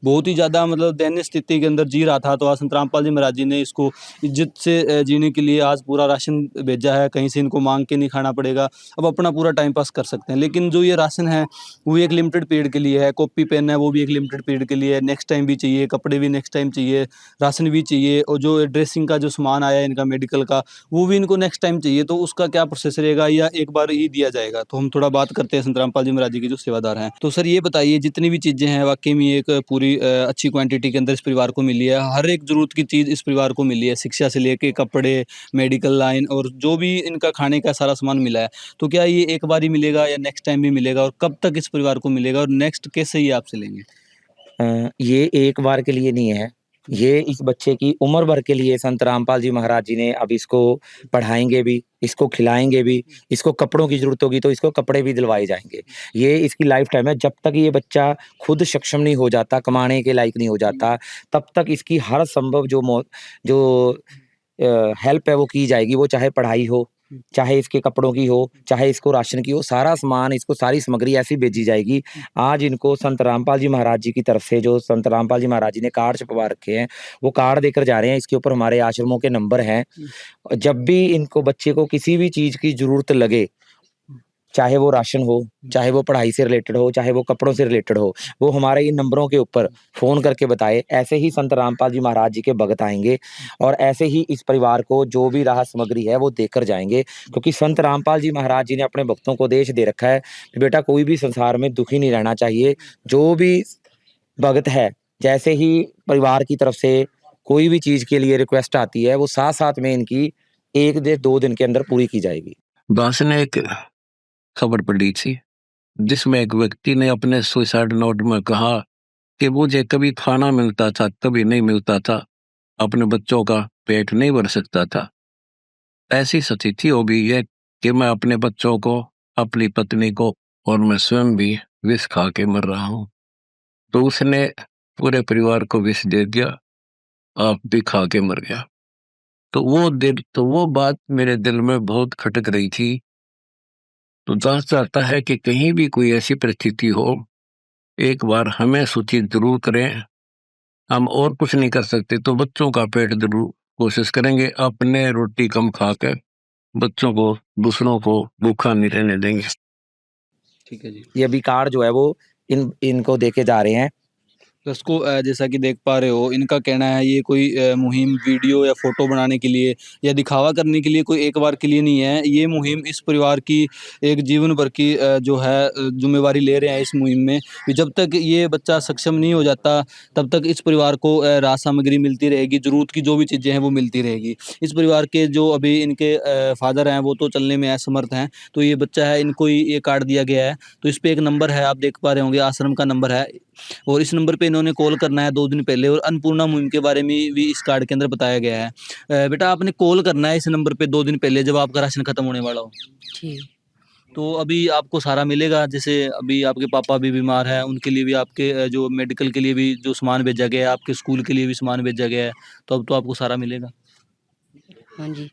बहुत ही ज़्यादा मतलब दयनीय स्थिति के अंदर जी रहा था, तो आज संत रामपाल जी महाराज जी ने इसको इज्जत से जीने के लिए आज पूरा राशन भेजा है, कहीं से इनको मांग के नहीं खाना पड़ेगा, अब अपना पूरा टाइम पास कर सकते हैं। लेकिन जो ये राशन है वो एक लिमिटेड पीरियड के लिए है, कॉपी पेन है वो भी एक लिमिटेड पीरियड के लिए है, नेक्स्ट टाइम भी चाहिए, कपड़े भी नेक्स्ट टाइम चाहिए, राशन भी चाहिए, और जो ड्रेसिंग का जो सामान आया है इनका मेडिकल का वो भी इनको नेक्स्ट टाइम चाहिए, तो उसका क्या प्रोसेस रहेगा या एक बार ही दिया जाएगा। तो हम थोड़ा बात करते हैं संत रामपाल जी महाराज जी के जो सेवादार हैं। तो सर ये बताइए जितनी भी चीज़ें हैं वाकई में एक पूरी अच्छी क्वांटिटी के अंदर इस परिवार को मिली है, हर एक ज़रूरत की चीज़ इस परिवार को मिली है, शिक्षा से लेके कपड़े, मेडिकल लाइन और जो भी इनका खाने का सारा सामान मिला है। तो क्या ये एक बार ही मिलेगा या नेक्स्ट टाइम भी मिलेगा, और कब तक इस परिवार को मिलेगा, और नेक्स्ट कैसे ये आपसे लेंगे? ये एक बार के लिए नहीं है, ये इस बच्चे की उम्र भर के लिए संत रामपाल जी महाराज जी ने अब इसको पढ़ाएंगे भी, इसको खिलाएंगे भी, इसको कपड़ों की जरूरत होगी तो इसको कपड़े भी दिलवाए जाएंगे। ये इसकी लाइफ टाइम है, जब तक ये बच्चा खुद सक्षम नहीं हो जाता, कमाने के लायक नहीं हो जाता, तब तक इसकी हर संभव जो हेल्प है वो की जाएगी। वो चाहे पढ़ाई हो, चाहे इसके कपड़ों की हो, चाहे इसको राशन की हो, सारा सामान इसको, सारी सामग्री ऐसी भेजी जाएगी। आज इनको संत रामपाल जी महाराज जी की तरफ से जो संत रामपाल जी महाराज जी ने कार्ड छपवा रखे हैं वो कार्ड देकर जा रहे हैं। इसके ऊपर हमारे आश्रमों के नंबर हैं। जब भी इनको बच्चे को किसी भी चीज़ की जरूरत लगे, चाहे वो राशन हो, चाहे वो पढ़ाई से रिलेटेड हो, चाहे वो कपड़ों से रिलेटेड हो, वो हमारे इन नंबरों के ऊपर फ़ोन करके बताए। ऐसे ही संत रामपाल जी महाराज जी के भगत आएंगे और ऐसे ही इस परिवार को जो भी राहत सामग्री है वो देकर जाएंगे, क्योंकि संत रामपाल जी महाराज जी ने अपने भक्तों को देश दे रखा है कि बेटा कोई भी संसार में दुखी नहीं रहना चाहिए। जो भी भगत है, जैसे ही परिवार की तरफ से कोई भी चीज़ के लिए रिक्वेस्ट आती है वो साथ-साथ में इनकी 1 से 2 दिन के अंदर पूरी की जाएगी। बस ने एक खबर पढ़ी थी जिसमें एक व्यक्ति ने अपने सुसाइड नोट में कहा कि मुझे कभी खाना मिलता था, कभी नहीं मिलता था, अपने बच्चों का पेट नहीं भर सकता था। ऐसी स्थिति हो गई है कि मैं अपने बच्चों को, अपनी पत्नी को और मैं स्वयं भी विष खा के मर रहा हूँ। तो उसने पूरे परिवार को विष दे दिया, आप भी खा के मर गया। तो वो बात मेरे दिल में बहुत खटक रही थी। तो जांच चाहता है कि कहीं भी कोई ऐसी परिस्थिति हो, एक बार हमें सूचित जरूर करें। हम और कुछ नहीं कर सकते तो बच्चों का पेट जरूर कोशिश करेंगे, अपने रोटी कम खाकर बच्चों को, दूसरों को भूखा नहीं रहने देंगे। ठीक है जी। ये अभी कार्ड जो है वो इनको देके जा रहे हैं। दर्शकों जैसा कि देख पा रहे हो, इनका कहना है ये कोई मुहिम वीडियो या फ़ोटो बनाने के लिए या दिखावा करने के लिए कोई एक बार के लिए नहीं है। ये मुहिम इस परिवार की एक जीवन भर की जो है ज़िम्मेवारी ले रहे हैं इस मुहिम में कि जब तक ये बच्चा सक्षम नहीं हो जाता, तब तक इस परिवार को राहत सामग्री मिलती रहेगी, ज़रूरत की जो भी चीज़ें हैं वो मिलती रहेगी। इस परिवार के जो अभी इनके फ़ादर हैं, वो तो चलने में असमर्थ हैं, तो ये बच्चा है, इनको ये कार्ड दिया गया है। तो इस पे एक नंबर है, आप देख पा रहे होंगे, आश्रम का नंबर है और इस नंबर पे इन्होंने कॉल करना है 2 दिन पहले। और अन्नपूर्णा मुहिम के बारे में भी इस कार्ड के अंदर बताया गया है। बेटा आपने कॉल करना है इस नंबर पे 2 दिन पहले जब आपका राशन खत्म होने वाला हो। ठीक। तो अभी आपको सारा मिलेगा, जैसे अभी आपके पापा भी बीमार हैं, उनके लिए भी आपके जो मेडिकल के लिए भी जो सामान भेजा गया है, आपके स्कूल के लिए भी सामान भेजा गया है, तो अब तो आपको सारा मिलेगा। हाँ जी।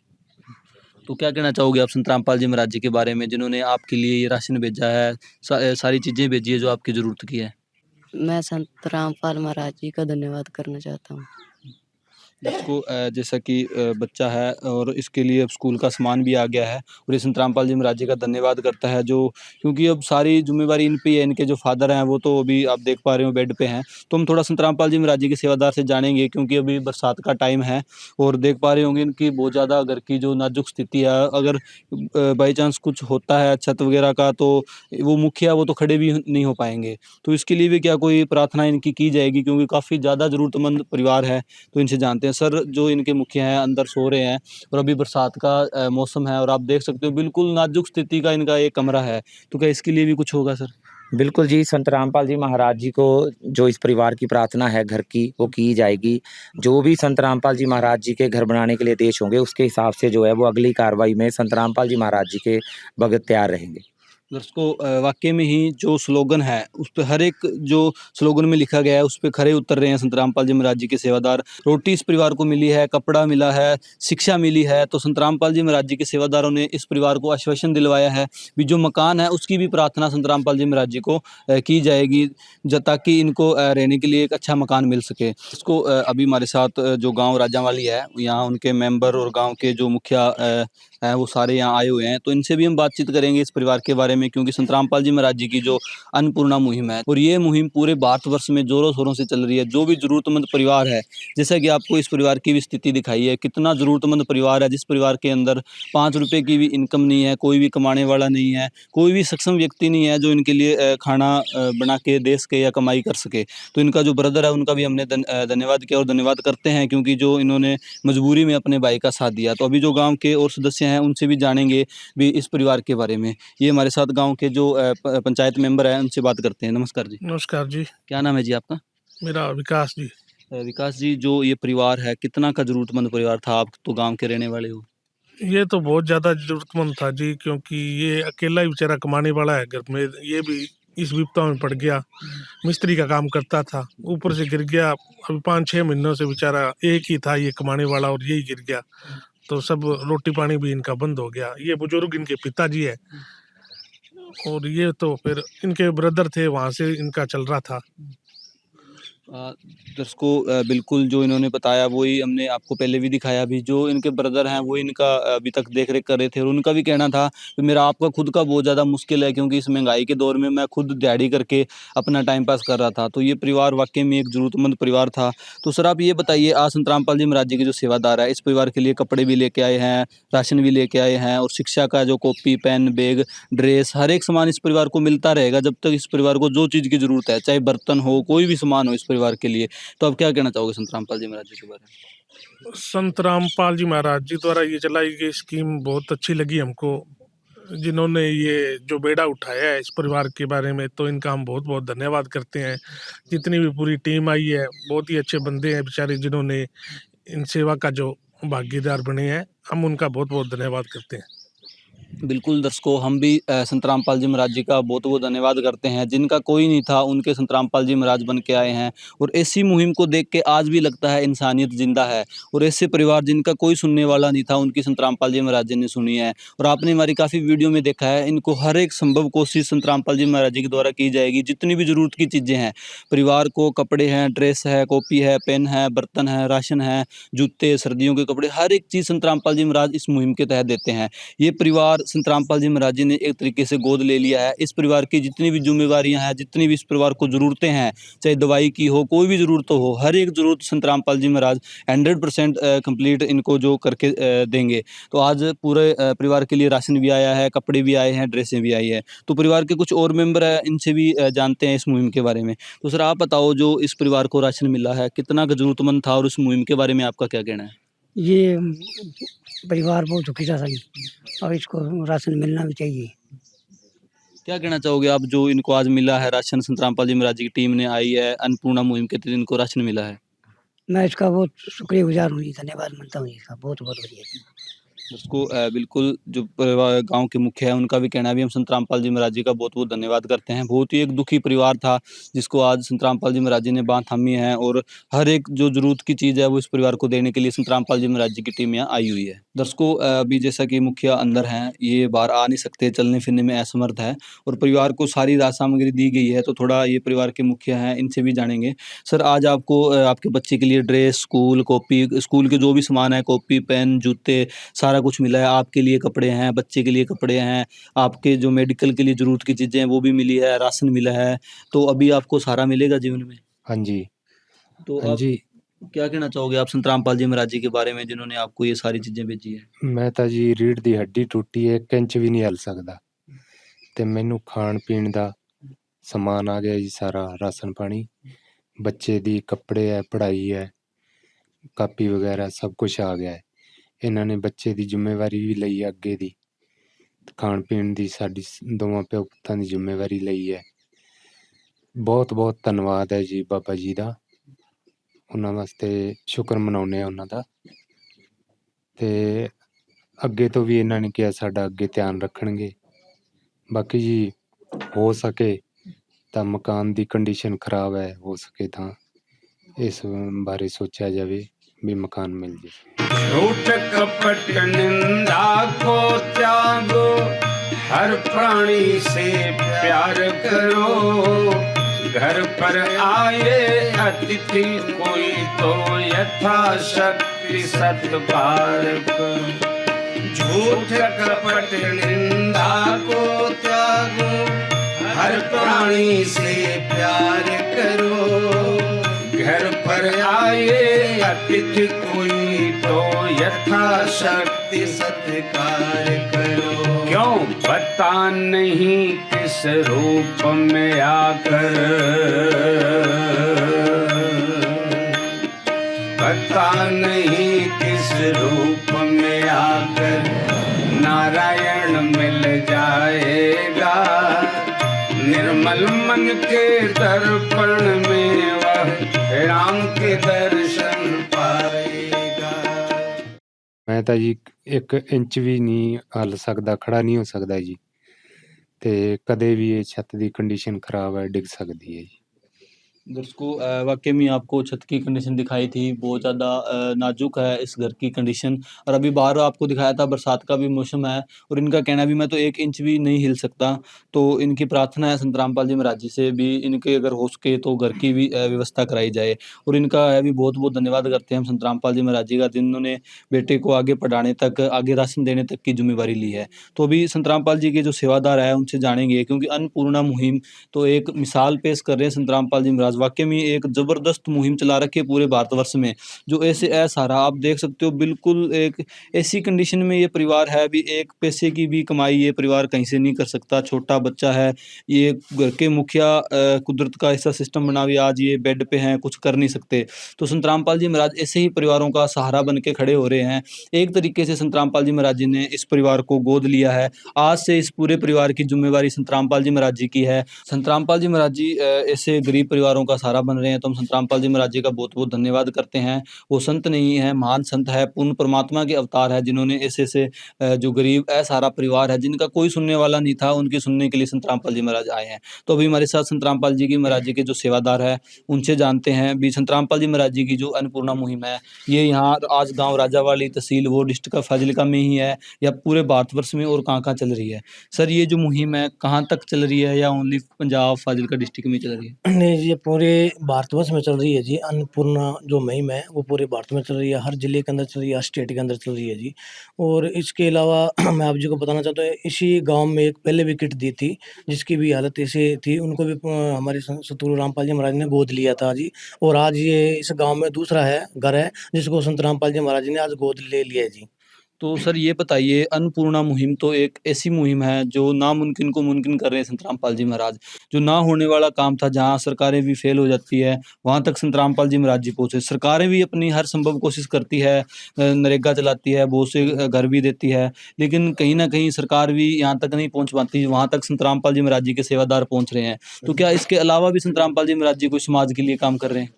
तो क्या कहना चाहोगे आप संत रामपाल जी महाराज जी के बारे में, जिन्होंने आपके लिए ये राशन भेजा है, सारी चीज़ें भेजी है जो आपकी ज़रूरत की है? मैं संत रामपाल महाराज जी का धन्यवाद करना चाहता हूँ। इसको जैसा कि बच्चा है और इसके लिए अब स्कूल का सामान भी आ गया है और ये संत रामपाल जी महाराज जी का धन्यवाद करता है, जो क्योंकि अब सारी जिम्मेवारी इन पे ही है। इनके जो फादर हैं वो तो अभी आप देख पा रहे हो बेड पे हैं। तो हम थोड़ा संत रामपाल जी महाराज जी के सेवादार से जानेंगे, क्योंकि अभी बरसात का टाइम है और देख पा रहे होंगे इनकी बहुत ज़्यादा घर की जो नाजुक स्थिति है। अगर बाई चांस कुछ होता है छत वगैरह का, तो वो मुखिया वो तो खड़े भी नहीं हो पाएंगे। तो इसके लिए भी क्या कोई प्रार्थना इनकी की जाएगी, क्योंकि काफ़ी ज़्यादा ज़रूरतमंद परिवार है। तो इनसे जानते हैं। सर, जो इनके मुखिया हैं अंदर सो रहे हैं और अभी बरसात का मौसम है और आप देख सकते हो बिल्कुल नाजुक स्थिति का इनका एक कमरा है, तो क्या इसके लिए भी कुछ होगा सर? बिल्कुल जी, संत रामपाल जी महाराज जी को जो इस परिवार की प्रार्थना है घर की, वो की जाएगी। जो भी संत रामपाल जी महाराज जी के घर बनाने के लिए आदेश होंगे, उसके हिसाब से जो है वो अगली कार्रवाई में संत रामपाल जी महाराज जी के भगत तैयार रहेंगे। दर्शकों वाकई में ही जो स्लोगन है उस पे हर एक जो स्लोगन में लिखा गया है उस पे खरे उतर रहे हैं संत रामपाल जी महाराज जी के सेवादार। रोटी इस परिवार को मिली है, कपड़ा मिला है, शिक्षा मिली है, तो संत रामपाल जी महाराज जी के सेवादारों ने इस परिवार को आश्वासन दिलवाया है भी जो मकान है उसकी भी प्रार्थना संत रामपाल जी महाराज जी को की जाएगी, ताकि इनको रहने के लिए एक अच्छा मकान मिल सके। इसको अभी हमारे साथ जो गाँव राजावाली है, यहाँ उनके मेंबर और गाँव के जो मुखिया हैं वो सारे यहाँ आए हुए हैं, तो इनसे भी हम बातचीत करेंगे इस परिवार के बारे में, क्योंकि संत रामपाल जी महाराज जी की जो अन्नपूर्णा मुहिम है और ये मुहिम पूरे भारतवर्ष में जोरों शोरों से चल रही है। जो भी ज़रूरतमंद परिवार है, जैसा कि आपको इस परिवार की भी स्थिति दिखाई है, कितना ज़रूरतमंद परिवार है, जिस परिवार के अंदर 5 रुपये की भी इनकम नहीं है, कोई भी कमाने वाला नहीं है, कोई भी सक्षम व्यक्ति नहीं है जो इनके लिए खाना बना के दे सके या कमाई कर सके। तो इनका जो ब्रदर है उनका भी हमने धन्यवाद किया और धन्यवाद करते हैं, क्योंकि जो इन्होंने मजबूरी में अपने भाई का साथ दिया। तो अभी जो गाँव के और सदस्य हैं उनसे भी जानेंगे भी इस परिवार के बारे में। ये हमारे साथ गांव के जो पंचायत मेंबर हैं उनसे बात करते हैं। नमस्कार जी। नमस्कार जी। क्या नाम है जी आपका? मेरा विकास जी। विकास जी, जो ये परिवार है कितना का ज़रूरतमंद परिवार था? आप तो गांव के रहने वाले हो। ये तो बहुत ज़्यादा ज़रूरतमंद था जी, क्योंकि ये अकेला ही बेचारा कमाने वाला है घर में। ये भी इस विपदा में पड़ गया। मिस्त्री का काम करता था, ऊपर से गिर गया। अभी 5-6 महीनों से बेचारा एक ही था ये कमाने वाला और यही गिर गया, तो सब रोटी पानी भी इनका बंद हो गया। ये बुजुर्ग इनके पिताजी है और ये तो फिर इनके ब्रदर थे, वहाँ से इनका चल रहा था। दर्शकों बिल्कुल जो इन्होंने बताया वही हमने आपको पहले भी दिखाया। भी जो इनके ब्रदर हैं वो इनका अभी तक देख रेख कर रहे थे और उनका भी कहना था कि मेरा आपका खुद का बहुत ज़्यादा मुश्किल है, क्योंकि इस महंगाई के दौर में मैं खुद दिहाड़ी करके अपना टाइम पास कर रहा था। तो ये परिवार वाकई में एक ज़रूरतमंद परिवार था। तो सर आप ये बताइए, आज संत रामपाल जी महाराज जी के जो सेवादार है इस परिवार के लिए कपड़े भी लेके आए हैं, राशन भी लेके आए हैं और शिक्षा का जो कॉपी पेन बैग ड्रेस हर एक सामान इस परिवार को मिलता रहेगा जब तक इस परिवार को जो चीज़ की ज़रूरत है, चाहे बर्तन हो कोई भी सामान हो इस परिवार परिवार के लिए। तो आप क्या कहना चाहोगे संत रामपाल जी महाराज जी के बारे में? संत रामपाल जी महाराज जी द्वारा ये चलाई गई स्कीम बहुत अच्छी लगी हमको, जिन्होंने ये जो बेड़ा उठाया है इस परिवार के बारे में, तो इनका हम बहुत बहुत धन्यवाद करते हैं। जितनी भी पूरी टीम आई है, बहुत ही अच्छे बंदे हैं बेचारे, जिन्होंने इन सेवा का जो भागीदार बने हैं, हम उनका बहुत बहुत धन्यवाद करते हैं। बिल्कुल दर्शकों, हम भी संत रामपाल जी महाराज जी का बहुत बहुत धन्यवाद करते हैं। जिनका कोई नहीं था, उनके संत रामपाल जी महाराज बन के आए हैं, और ऐसी मुहिम को देख के आज भी लगता है इंसानियत जिंदा है। और ऐसे परिवार जिनका कोई सुनने वाला नहीं था, उनकी संत रामपाल जी महाराज जी ने सुनी है। और आपने हमारी काफ़ी वीडियो में देखा है, इनको हर एक संभव कोशिश संत रामपाल जी महाराज जी के द्वारा की जाएगी। जितनी भी ज़रूरत की चीज़ें हैं, परिवार को कपड़े हैं, ड्रेस है, कॉपी है, पेन है, बर्तन है, राशन है, जूते, सर्दियों के कपड़े, हर एक चीज़ संत रामपाल जी महाराज इस मुहिम के तहत देते हैं। ये परिवार संत रामपाल जी महाराज जी ने एक तरीके से गोद ले लिया है। इस परिवार की जितनी भी जिम्मेवारियां हैं, जितनी भी इस परिवार को ज़रूरतें हैं, चाहे दवाई की हो, कोई भी ज़रूरत हो, हर एक ज़रूरत संत रामपाल जी महाराज 100% कंप्लीट इनको जो करके देंगे। तो आज पूरे परिवार के लिए राशन भी आया है, कपड़े भी आए हैं, ड्रेसें भी आई है। तो परिवार के कुछ और मेंबर हैं, इनसे भी जानते हैं इस मुहिम के बारे में। तो सर आप बताओ, जो इस परिवार को राशन मिला है, कितना का ज़रूरतमंद था, और उस मुहिम के बारे में आपका क्या कहना है? ये परिवार बहुत दुखी था सही, और इसको राशन मिलना भी चाहिए। क्या कहना चाहोगे आप, जो इनको आज मिला है राशन, संत रामपाल जी महाराज जी की टीम ने आई है, अन्नपूर्णा मुहिम के तहत इनको राशन मिला है? मैं इसका बहुत शुक्रगुजार हूँ, धन्यवाद मानता हूँ इसका, बहुत बहुत बढ़िया। उसको बिल्कुल जो परिवार गाँव के मुखिया है, उनका भी कहना भी हम संत रामपाल जी महाराज जी का बहुत बहुत धन्यवाद करते हैं। बहुत ही एक दुखी परिवार था, जिसको आज संत रामपाल जी महाराज जी ने बाँह थामी है, और हर एक जो ज़रूरत की चीज़ है वो इस परिवार को देने के लिए संत रामपाल जी महाराज जी की टीम यहाँ आई हुई है। दर्शकों, अभी जैसा कि मुखिया अंदर हैं, ये बाहर आ नहीं सकते, चलने फिरने में असमर्थ है, और परिवार को सारी राहत सामग्री दी गई है। तो थोड़ा ये परिवार के मुखिया हैं, इनसे भी जानेंगे। सर, आज आपको आपके बच्चे के लिए ड्रेस, स्कूल, कॉपी, स्कूल के जो भी सामान है, कॉपी, पेन, जूते, सारा कुछ मिला है। आपके लिए कपड़े हैं, बच्चे के लिए कपड़े हैं, आपके जो मेडिकल के लिए ज़रूरत की चीज़ें हैं वो भी मिली है, राशन मिला है। तो अभी आपको सहारा मिलेगा जीवन में? हाँ जी, तो हाँ आप जी। क्या कहना चाहोगे आप संत रामपाल जी महाराज जी के बारे में, जिन्होंने आपको ये सारी चीज़ें भेजी है? मैं ਤਾਂ ਜੀ ਰੀੜ੍ਹ ਦੀ ਹੱਡੀ ਟੁੱਟੀ ਹੈ, 1 ਇੰਚ ਵੀ ਨਹੀਂ ਹਿੱਲ ਸਕਦਾ, ਤੇ ਮੈਨੂੰ ਖਾਣ ਪੀਣ ਦਾ ਸਮਾਨ ਆ ਗਿਆ ਜੀ, ਸਾਰਾ ਰਾਸ਼ਨ ਪਾਣੀ, ਬੱਚੇ ਦੀ ਕੱਪੜੇ ਹੈ, ਪੜ੍ਹਾਈ ਹੈ, ਕਾਪੀ ਵਗੈਰਾ ਸਭ ਕੁਝ ਆ ਗਿਆ ਹੈ। ਇਹਨਾਂ ਨੇ ਬੱਚੇ ਦੀ ਜ਼ਿੰਮੇਵਾਰੀ ਵੀ ਲਈ ਹੈ ਅੱਗੇ ਦੀ, ਖਾਣ ਪੀਣ ਦੀ ਸਾਡੀ ਦੋਵਾਂ ਪਿਓ ਪੁੱਤਾਂ ਦੀ ਜ਼ਿੰਮੇਵਾਰੀ ਲਈ ਹੈ। ਬਹੁਤ ਬਹੁਤ ਧੰਨਵਾਦ ਹੈ ਜੀ ਬਾਬਾ ਜੀ ਦਾ, ਉਹਨਾਂ ਵਾਸਤੇ ਸ਼ੁਕਰ ਮਨਾਉਂਦੇ ਹਾਂ ਉਹਨਾਂ ਦਾ। ਤੇ ਅੱਗੇ ਤੋਂ ਵੀ ਇਹਨਾਂ ਨੇ ਕਿਹਾ ਸਾਡਾ ਅੱਗੇ ਧਿਆਨ ਰੱਖਣਗੇ। ਬਾਕੀ ਜੀ ਹੋ ਸਕੇ ਤਾਂ ਮਕਾਨ ਦੀ ਕੰਡੀਸ਼ਨ ਖਰਾਬ ਹੈ, ਹੋ ਸਕੇ ਤਾਂ ਇਸ ਬਾਰੇ ਸੋਚਿਆ ਜਾਵੇ ਵੀ ਮਕਾਨ ਮਿਲ ਜੇ। झूठ कपट निंदा को त्यागो, हर प्राणी से प्यार करो। घर पर आए अतिथि कोई तो यथाशक्ति सत्कार करो। झूठ कपट निंदा को त्यागो, हर प्राणी से प्यार करो। घर पर आए अतिथि कोई तो यथाशक्ति सत्कार करो। क्यों पता नहीं किस रूप में आकर, पता नहीं किस रूप में आकर नारायण मिल जाएगा। निर्मल मन के दर्पण में वह राम के दर्शन पाएगा। ਮੈਂ ਤਾਂ ਜੀ 1 ਇੰਚ ਵੀ ਨਹੀਂ ਹੱਲ ਸਕਦਾ, ਖੜਾ ਨਹੀਂ ਹੋ ਸਕਦਾ ਜੀ, ਤੇ ਕਦੇ ਵੀ ਇਹ ਛੱਤ ਦੀ ਕੰਡੀਸ਼ਨ ਖਰਾਬ ਹੈ, ਡਿੱਗ ਸਕਦੀ ਹੈ ਜੀ। दर्शकों, वाकई में आपको छत की कंडीशन दिखाई थी, बहुत ज़्यादा नाजुक है इस घर की कंडीशन। और अभी बाहर आपको दिखाया था, बरसात का भी मौसम है, और इनका कहना भी मैं तो 1 इंच भी नहीं हिल सकता। तो इनकी प्रार्थना है संत रामपाल जी महाराज जी से भी, इनके अगर हो सके तो घर की भी व्यवस्था कराई जाए। और इनका भी बहुत बहुत धन्यवाद करते हैं हम संत रामपाल जी महाराज जी का, जिन्होंने बेटे को आगे पढ़ाने तक, आगे राशन देने तक की जिम्मेवारी ली है। तो अभी संत रामपाल जी के जो सेवादार है उनसे जानेंगे, क्योंकि अन्नपूर्णा मुहिम तो एक मिसाल पेश कर रहे हैं संत रामपाल जी महाराज महाराज वाकई में एक जबरदस्त मुहिम चला रखी है पूरे भारतवर्ष में, जो ऐसे असहारा आप देख सकते हो, बिल्कुल एक ऐसी कंडीशन में ये परिवार है, अभी एक पैसे की भी कमाई ये परिवार कहीं से नहीं कर सकता, छोटा बच्चा है, ये घर के मुखिया कुदरत का ऐसा सिस्टम बना हुआ, आज ये बेड पे हैं, कुछ कर नहीं सकते। तो संत रामपाल जी महाराज ऐसे ही परिवारों का सहारा बन के खड़े हो रहे हैं। एक तरीके से संत रामपाल जी महाराज जी ने इस परिवार को गोद लिया है। आज से इस पूरे परिवार की जिम्मेवारी संत रामपाल जी महाराज जी की है। संत रामपाल जी महाराज जी ऐसे गरीब परिवारों का सहारा बन रहे हैं, तो हम संत रामपाल जी महाराज जी का बहुत-बहुत धन्यवाद करते हैं। वो संत नहीं है, महान संत है, पूर्ण परमात्मा के अवतार है, जिन्होंने ऐसे-ऐसे जो गरीब असहारा परिवार है, जिनका कोई सुनने वाला नहीं था, उनकी सुनने के लिए संत रामपाल जी महाराज आए हैं। तो अभी हमारे साथ संत रामपाल जी की महाराज जी के जो सेवादार है, उनसे जानते हैं भी संत रामपाल जी महाराज जी की जो अन्नपूर्णा मुहिम है, ये यहाँ आज गाँव राजावाली तहसील वो डिस्ट्रिक्ट ऑफ फाजिल्का में ही है या पूरे भारतवर्ष में और कहाँ-कहाँ चल रही है? सर ये जो मुहिम है कहाँ तक चल रही है या ओनली पंजाब फाजिल्का डिस्ट्रिक्ट में चल रही है? नहीं जी, ये पूरे भारतवर्ष में चल रही है जी। अन्नपूर्णा जो मुहिम है वो पूरे भारत में चल रही है, हर ज़िले के अंदर चल रही है, हर स्टेट के अंदर चल रही है जी। और इसके अलावा मैं आप जी को बताना चाहता हूँ, इसी गाँव में एक पहले भी किट दी थी, जिसकी भी हालत ऐसे थी, उनको भी हमारे सतगुरु रामपाल जी महाराज ने गोद लिया था जी। और आज ये इस गाँव में दूसरा घर है, जिसको संत रामपाल जी महाराज ने आज गोद ले लिया है जी। तो सर ये बताइए, अन्नपूर्णा मुहिम तो एक ऐसी मुहिम है जो नामुमकिन को मुमकिन कर रहे हैं संत रामपाल जी महाराज। जो ना होने वाला काम था, जहाँ सरकारें भी फेल हो जाती है, वहाँ तक संत रामपाल जी महाराज जी पहुँचे। सरकारें भी अपनी हर संभव कोशिश करती है, नरेगा चलाती है, बहुत से घर भी देती है, लेकिन कहीं न कहीं सरकार भी यहाँ तक नहीं पहुँच पाती, वहाँ तक संत रामपाल जी महाराज जी के सेवादार पहुँच रहे हैं। तो क्या इसके अलावा भी संत रामपाल जी महाराज जी कोई समाज के लिए काम कर रहे हैं?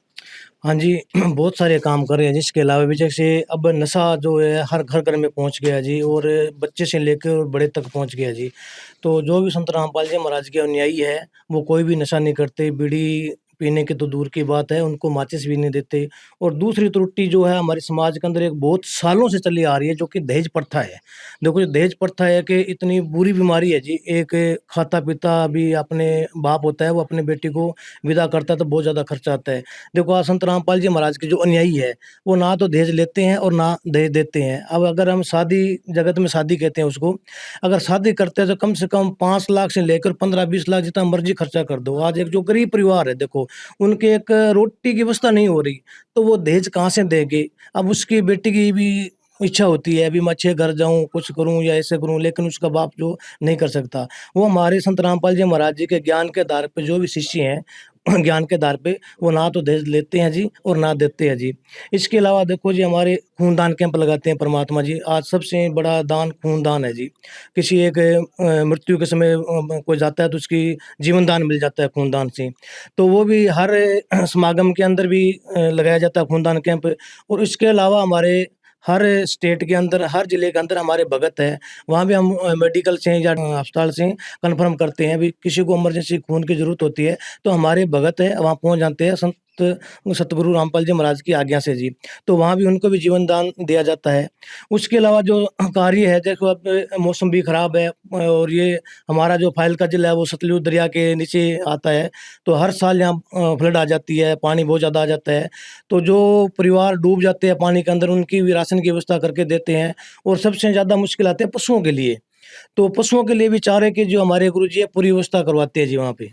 हाँ जी, बहुत सारे काम कर रहे हैं, जिसके अलावा भी जैसे अब नशा जो है हर घर-घर में पहुँच गया जी, और बच्चे से लेकर बड़े तक पहुँच गया जी। तो जो भी संत रामपाल जी महाराज के अनुयायी है, वो कोई भी नशा नहीं करते, बीड़ी पीने की तो दूर की बात है, उनको माचिस भी नहीं देते। और दूसरी त्रुटि जो है हमारे समाज के अंदर एक बहुत सालों से चली आ रही है, जो कि दहेज प्रथा है। देखो जो दहेज प्रथा है कि इतनी बुरी बीमारी है जी, एक खाता-पीता भी अपने बाप होता है, वो अपने बेटी को विदा करता है तो बहुत ज़्यादा खर्चा आता है। देखो आज संत रामपाल जी महाराज के जो अनुयायी है, वो ना तो दहेज लेते हैं और ना दहेज देते हैं। अब अगर हम शादी जगत में शादी कहते हैं उसको, अगर शादी करते हैं तो कम से कम 5 लाख से लेकर 15-20 लाख जितना मर्ज़ी खर्चा कर दो। आज एक जो गरीब परिवार है देखो, उनके एक रोटी की व्यवस्था नहीं हो रही, तो वो दहेज कहाँ से देंगे? अब उसकी बेटी की भी इच्छा होती है, अभी मैं अच्छे घर जाऊँ, कुछ करूँ या ऐसे करूँ, लेकिन उसका बाप जो नहीं कर सकता। वो हमारे संत रामपाल जी महाराज जी के ज्ञान के आधार पे जो भी शिष्य हैं, ज्ञान के आधार पे वो ना तो दहेज लेते हैं जी और ना देते हैं जी। इसके अलावा देखो जी हमारे खूनदान कैंप लगाते हैं परमात्मा जी। आज सबसे बड़ा दान खूनदान है जी। किसी एक मृत्यु के समय कोई जाता है तो उसकी जीवन दान मिल जाता है खूनदान से। तो वो भी हर समागम के अंदर भी लगाया जाता है खूनदान कैंप। और इसके अलावा हमारे हर स्टेट के अंदर, हर ज़िले के अंदर हमारे भगत हैं, वहाँ भी हम मेडिकल से या अस्पताल से कन्फर्म करते हैं, अभी किसी को इमरजेंसी खून की ज़रूरत होती है, तो हमारे भगत हैं, वहाँ पहुँच जाते हैं सतगुरु रामपाल जी महाराज की आज्ञा से जी। तो वहाँ भी उनको भी जीवन दान दिया जाता है। उसके अलावा जो कार्य है, देखो अब मौसम भी ख़राब है और ये हमारा जो फाजिल्का जिला है वो सतलुज दरिया के नीचे आता है, तो हर साल यहाँ फ्लड आ जाती है, पानी बहुत ज़्यादा आ जाता है। तो जो परिवार डूब जाते हैं पानी के अंदर, उनकी भी राशन की व्यवस्था करके देते हैं। और सबसे ज़्यादा मुश्किल आती है पशुओं के लिए, तो पशुओं के लिए भी चारे की जो हमारे गुरुजी है पूरी व्यवस्था करवाते हैं जी वहाँ पे।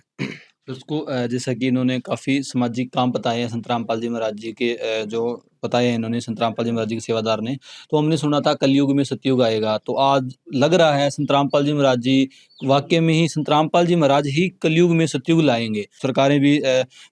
तो उसको जैसा कि इन्होंने काफ़ी सामाजिक काम बताए हैं संत रामपाल जी महाराज जी के, जो बताए हैं इन्होंने संत रामपाल जी महाराज जी के सेवादार ने। तो हमने सुना था कलयुग में सतयुग आएगा, तो आज लग रहा है संत रामपाल जी महाराज जी वाक़ई में ही संत रामपाल जी महाराज ही कलयुग में सतयुग लाएँगे। सरकारें भी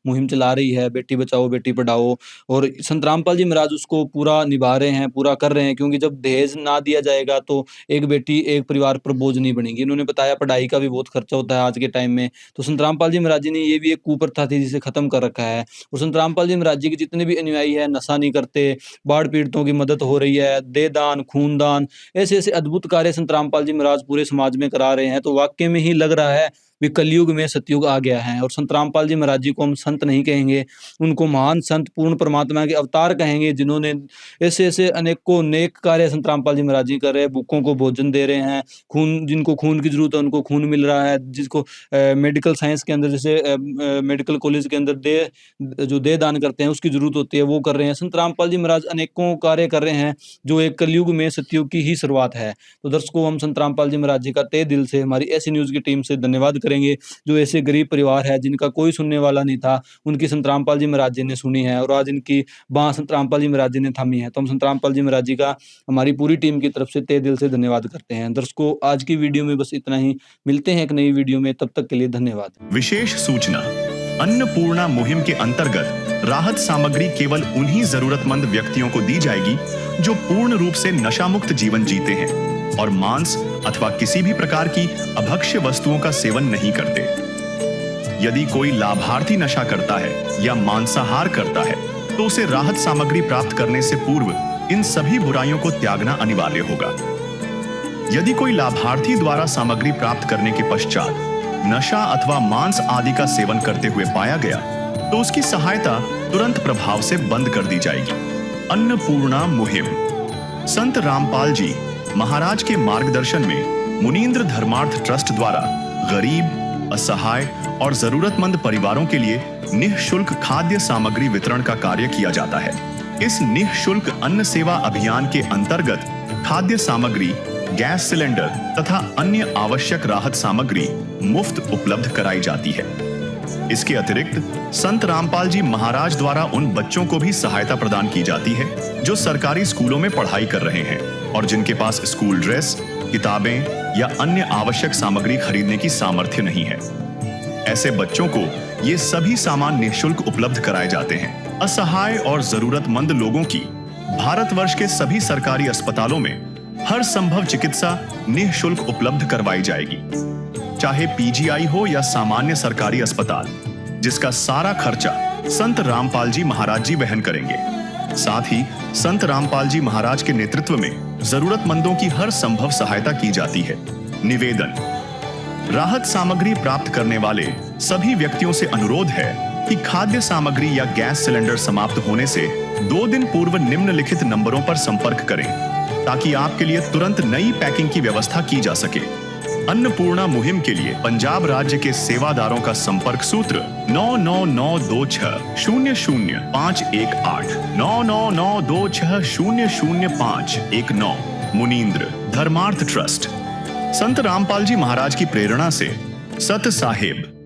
मुहिम चला रही है, बेटी बचाओ बेटी पढ़ाओ, और संत रामपाल जी महाराज उसको पूरा निभा रहे हैं, पूरा कर रहे हैं, क्योंकि जब दहेज ना दिया जाएगा तो एक बेटी एक परिवार पर बोझ नहीं बनेगी। इन्होंने बताया पढ़ाई का भी बहुत खर्चा होता है आज के टाइम में, तो संत रामपाल जी महाराज जी ने ये भी एक कुप्रथा थी जिसे खत्म कर रखा है। और संत रामपाल जी महाराज जी के जितने भी अनुयायी हैं, नशा नहीं करते, बाढ़ पीड़ितों की मदद हो रही है, देहदान, खूनदान, ऐसे-ऐसे अद्भुत कार्य संत रामपाल जी महाराज पूरे समाज में करा रहे हैं। तो वाक़ई में ही लग रहा है भी कलयुग में सतयुग आ गया है। और संत रामपाल जी महाराज जी को हम संत नहीं कहेंगे, उनको महान संत पूर्ण परमात्मा के अवतार कहेंगे, जिन्होंने ऐसे-ऐसे अनेकों नेक कार्य संत रामपाल जी महाराज जी कर रहे हैं। भूखों को भोजन दे रहे हैं, जिनको खून की ज़रूरत है उनको खून मिल रहा है, जिसको मेडिकल साइंस के अंदर जैसे मेडिकल कॉलेज के अंदर जो देह दान करते हैं उसकी ज़रूरत होती है, वो कर रहे हैं। संत रामपाल जी महाराज अनेकों कार्य कर रहे हैं, जो एक कलयुग में सतयुग की ही शुरुआत है। तो दर्शकों, हम संत रामपाल जी महाराज जी का तहे दिल से हमारी ऐसी न्यूज़ की टीम से धन्यवाद करेंगे। जो ऐसे गरीब परिवार है जिनका कोई सुनने वाला नहीं था, उनकी संत रामपाल जी महाराज जी ने सुनी है और आज इनकी बाँह संत रामपाल जी महाराज जी ने थामी है। तो हम संत रामपाल जी महाराज जी का हमारी पूरी टीम की तरफ से तहे दिल से धन्यवाद करते हैं। दर्शकों, आज की वीडियो में बस इतना ही। मिलते हैं एक नई वीडियो में, तब तक के लिए धन्यवाद। विशेष सूचना, अन्नपूर्णा मुहिम के अंतर्गत राहत सामग्री केवल उन्हीं जरूरतमंद व्यक्तियों को दी जाएगी जो पूर्ण रूप से नशा मुक्त जीवन जीते हैं और मांस अथवा किसी भी प्रकार की अभक्ष्य वस्तुओं का सेवन नहीं करते। यदि कोई लाभार्थी नशा करता है या मांसाहार करता है तो उसे राहत सामग्री प्राप्त करने से पूर्व इन सभी बुराइयों को त्यागना अनिवार्य होगा। यदि कोई लाभार्थी द्वारा सामग्री प्राप्त करने के पश्चात नशा अथवा मांस आदि का सेवन करते हुए पाया गया तो उसकी सहायता तुरंत प्रभाव से बंद कर दी जाएगी। अन्नपूर्णा मुहिम संत रामपाल जी महाराज के मार्गदर्शन में मुनींद्र धर्मार्थ ट्रस्ट द्वारा गरीब, असहाय और जरूरतमंद परिवारों के लिए निःशुल्क खाद्य सामग्री वितरण का कार्य किया जाता है। इस निःशुल्क अन्न सेवा अभियान के अंतर्गत खाद्य सामग्री, गैस सिलेंडर तथा अन्य आवश्यक राहत सामग्री मुफ्त उपलब्ध कराई जाती है। इसके अतिरिक्त संत रामपाल जी महाराज द्वारा उन बच्चों को भी सहायता प्रदान की जाती है जो सरकारी स्कूलों में पढ़ाई कर रहे हैं और जिनके पास स्कूल ड्रेस, किताबें या अन्य आवश्यक सामग्री खरीदने की सामर्थ्य नहीं है। ऐसे बच्चों को ये सभी सामान निःशुल्क उपलब्ध कराए जाते हैं। असहाय और जरूरतमंद लोगों की भारतवर्ष के सभी सरकारी अस्पतालों में हर संभव चिकित्सा निःशुल्क उपलब्ध करवाई जाएगी, चाहे पीजीआई हो या सामान्य सरकारी अस्पताल, जिसका सारा खर्चा संत रामपाल जी महाराज जी वहन करेंगे। साथ ही संत रामपाल जी महाराज के नेतृत्व में जरूरतमंदों की हर संभव सहायता की जाती है। निवेदन, राहत सामग्री प्राप्त करने वाले सभी व्यक्तियों से अनुरोध है कि खाद्य सामग्री या गैस सिलेंडर समाप्त होने से 2 दिन पूर्व निम्नलिखित नंबरों पर संपर्क करें ताकि आपके लिए तुरंत नई पैकिंग की व्यवस्था की जा सके। अन्नपूर्णा मुहिम के लिए पंजाब राज्य के सेवादारों का संपर्क सूत्र 9992600518 9992600519। मुनींद्र धर्मार्थ ट्रस्ट संत रामपाल जी महाराज की प्रेरणा से सत साहिब